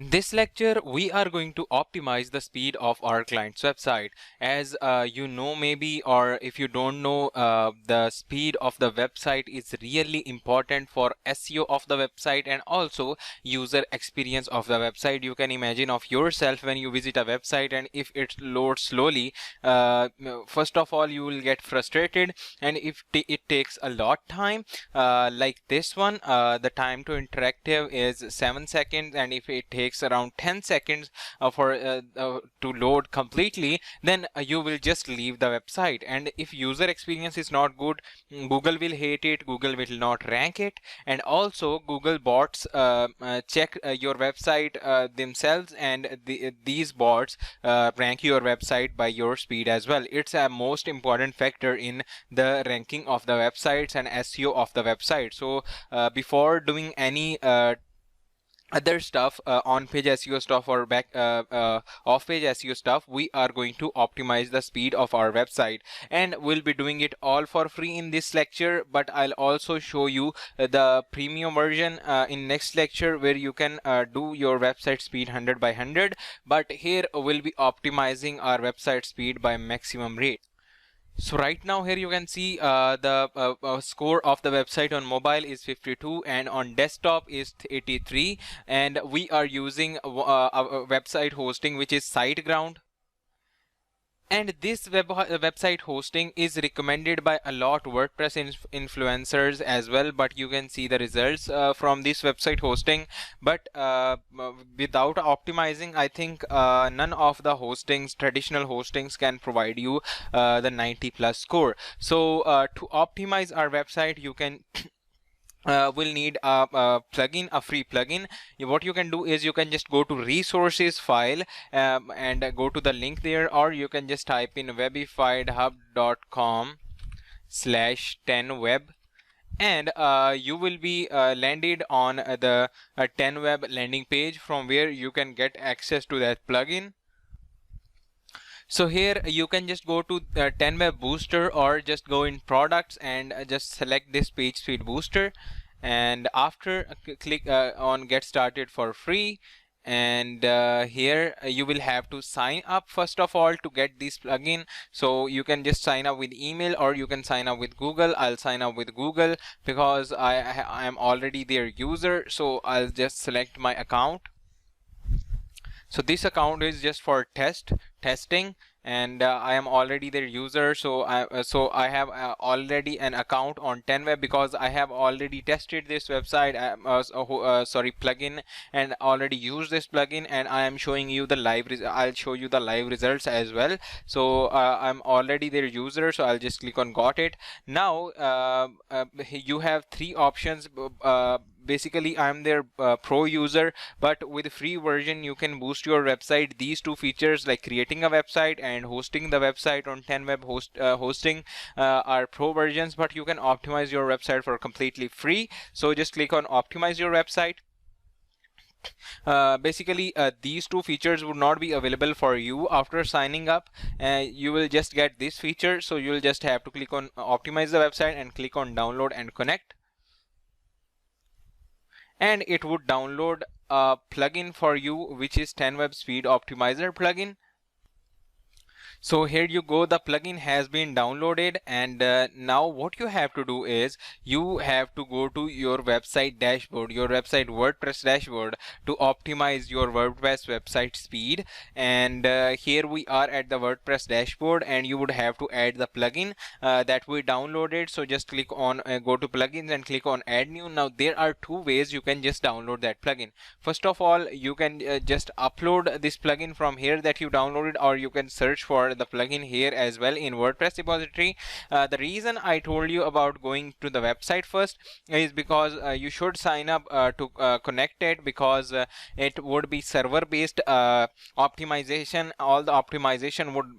In this lecture, we are going to optimize the speed of our client's website. As you know maybe, or if you don't know, the speed of the website is really important for SEO of the website and also user experience of the website. You can imagine of yourself when you visit a website and if it loads slowly, first of all you will get frustrated, and if it takes a lot time, like this one, the time to interactive is 7 seconds, and if it takes around 10 seconds to load completely, then you will just leave the website. And if user experience is not good, Google will hate it, Google will not rank it, and also Google bots check your website themselves, and these bots rank your website by your speed as well. It's a most important factor in the ranking of the websites and SEO of the website. So before doing any other stuff, on page SEO stuff or off page SEO stuff, we are going to optimize the speed of our website, and we'll be doing it all for free in this lecture, but I'll also show you the premium version in next lecture, where you can do your website speed 100 by 100, but here we'll be optimizing our website speed by maximum rate. So right now here you can see the score of the website on mobile is 52 and on desktop is 83, and we are using a website hosting which is SiteGround. And this website hosting is recommended by a lot WordPress influencers as well, but you can see the results from this website hosting. But without optimizing, I think none of the traditional hostings can provide you the 90+ score. So to optimize our website, you can will need a plugin, a free plugin. What you can do is you can just go to resources file and go to the link there, or you can just type in webifiedhub.com/10web, and you will be landed on the 10web landing page, from where you can get access to that plugin. So here you can just go to 10web booster, or just go in products and just select this page speed booster, and after click on get started for free, and here you will have to sign up first of all to get this plugin. So you can just sign up with email, or you can sign up with Google. I'll sign up with Google because I am already their user, so I'll just select my account. So this account is just for testing, and I am already their user, so I have already an account on 10web because I have already tested this website plugin, and already used this plugin, and I am showing you the I'll show you the live results as well. So I'm already their user, so I'll just click on got it. Now you have three options. Basically I'm their pro user, but with free version you can boost your website. These two features, like creating a website and hosting the website on 10web hosting, are pro versions, but you can optimize your website for completely free. So just click on optimize your website. Basically these two features would not be available for you after signing up. You will just get this feature, so you'll just have to click on optimize the website and click on download and connect, and it would download a plugin for you, which is 10web speed optimizer plugin. So here you go, the plugin has been downloaded, and now what you have to do is you have to go to your website dashboard, your website WordPress dashboard, to optimize your WordPress website speed. And here we are at the WordPress dashboard, and you would have to add the plugin that we downloaded. So just click on go to plugins and click on add new. Now there are two ways you can just download that plugin. First of all, you can just upload this plugin from here that you downloaded, or you can search for the plugin here as well in WordPress repository. The reason I told you about going to the website first is because you should sign up to connect it, because it would be server based optimization. All the optimization would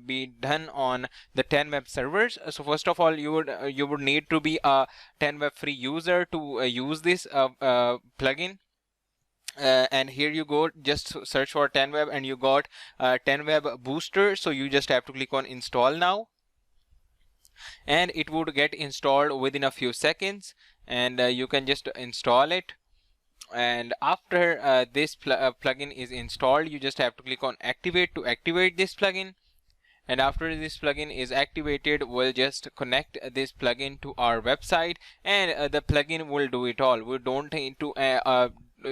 be done on the 10web servers. So first of all, you would need to be a 10web free user to use this plugin. And here you go, just search for 10web and you got 10web booster. So you just have to click on install now, and it would get installed within a few seconds, and you can just install it. And after this plugin is installed, you just have to click on activate to activate this plugin. And after this plugin is activated, we'll just connect this plugin to our website, and the plugin will do it all. We don't need to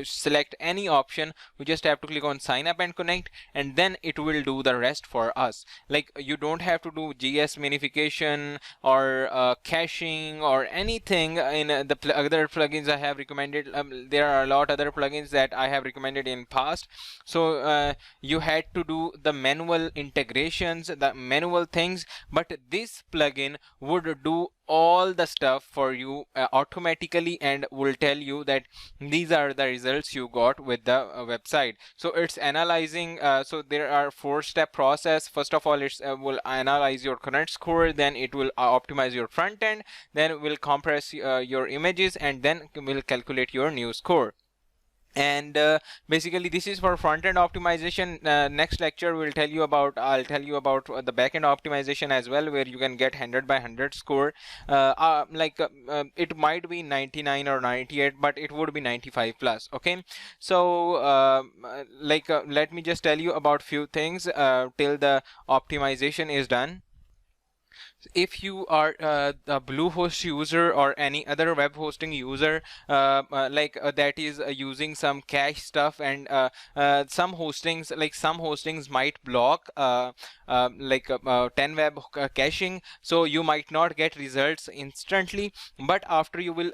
select any option. We just have to click on sign up and connect, and then it will do the rest for us. Like, you don't have to do GS minification or caching or anything in the other plugins I have recommended. There are a lot other plugins that I have recommended in past. So you had to do the manual integrations, the manual things, but this plugin would do all the stuff for you automatically, and will tell you that these are the results you got with the website. So it's analyzing, so there are 4-step process. First of all, it's will analyze your current score, then it will optimize your front end, then it will compress your images, and then will calculate your new score. And basically this is for front-end optimization. Next lecture will tell you about, I'll tell you about the back-end optimization as well, where you can get 100 by 100 score. It might be 99 or 98, but it would be 95 plus. Okay, so let me just tell you about few things till the optimization is done. If you are a Bluehost user or any other web hosting user that is using some cache stuff, and some hostings might block 10 web caching, so you might not get results instantly. But after you will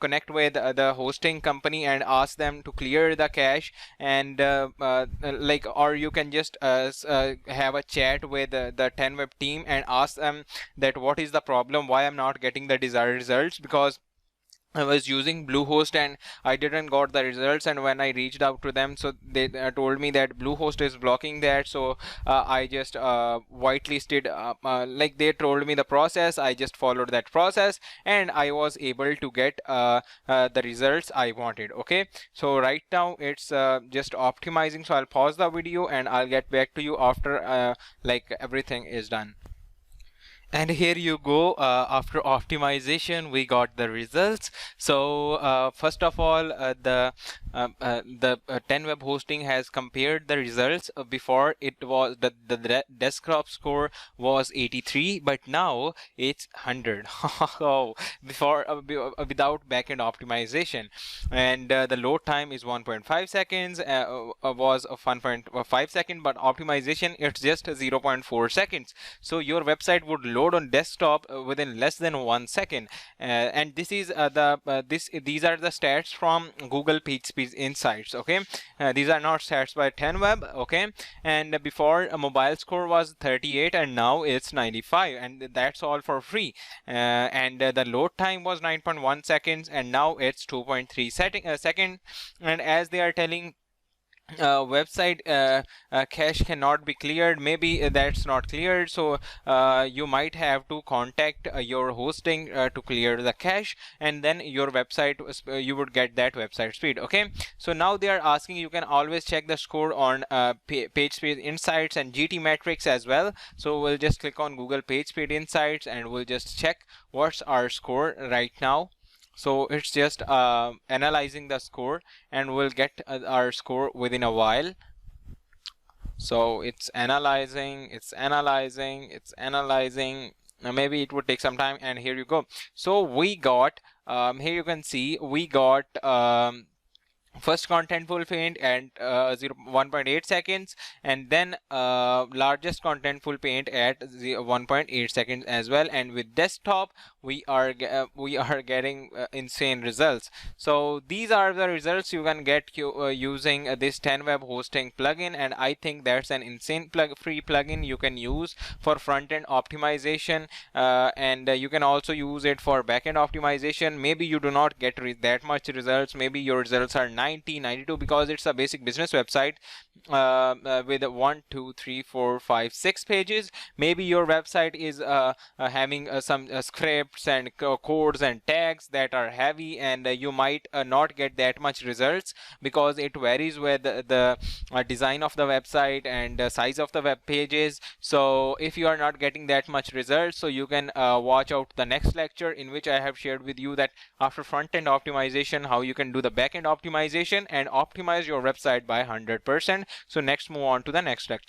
connect with the hosting company and ask them to clear the cache, and or you can just have a chat with the 10 web team and ask them that what is the problem, why I'm not getting the desired results, because I was using Bluehost and I didn't got the results. And when I reached out to them, so they told me that Bluehost is blocking that. So I just whitelisted, like they told me the process, I just followed that process, and I was able to get the results I wanted. Okay, so right now it's just optimizing. So I'll pause the video and I'll get back to you after everything is done. And here you go, after optimization we got the results. So first of all, the 10 web hosting has compared the results. Before, it was the desktop score was 83, but now it's 100. Oh, before without backend optimization. And the load time is 1.5 seconds, was 1.5 seconds, but optimization it's just 0.4 seconds. So your website would load on desktop within less than 1 second. And this is these are the stats from Google PageSpeed Insights. Okay, these are not stats by 10 web. Okay, and before a mobile score was 38 and now it's 95, and that's all for free. And the load time was 9.1 seconds and now it's 2.3 seconds. And as they are telling, website cache cannot be cleared, maybe that's not cleared, so you might have to contact your hosting to clear the cache, and then your website you would get that website speed. Okay, so now they are asking, you can always check the score on PageSpeed Insights and GT Metrics as well. So we'll just click on Google PageSpeed Insights and we'll just check what's our score right now. So it's just analyzing the score, and we'll get our score within a while. So it's analyzing. Maybe it would take some time, and here you go. So we got here you can see we got first contentful paint at 1.8 seconds, and then largest contentful paint at 1.8 seconds as well. And with desktop we are getting insane results. So these are the results you can get using this 10 web hosting plugin, and I think that's an insane free plugin you can use for front-end optimization, and you can also use it for back-end optimization. Maybe you do not get that much results, maybe your results are 90, 92, because it's a basic business website with 1, 2, 3, 4, 5, 6 pages. Maybe your website is having some scripts and codes and tags that are heavy, and you might not get that much results because it varies with the design of the website and size of the web pages. So if you are not getting that much results, so you can watch out the next lecture, in which I have shared with you that after front-end optimization, how you can do the back-end optimization and optimize your website by 100%. So next, move on to the next lecture.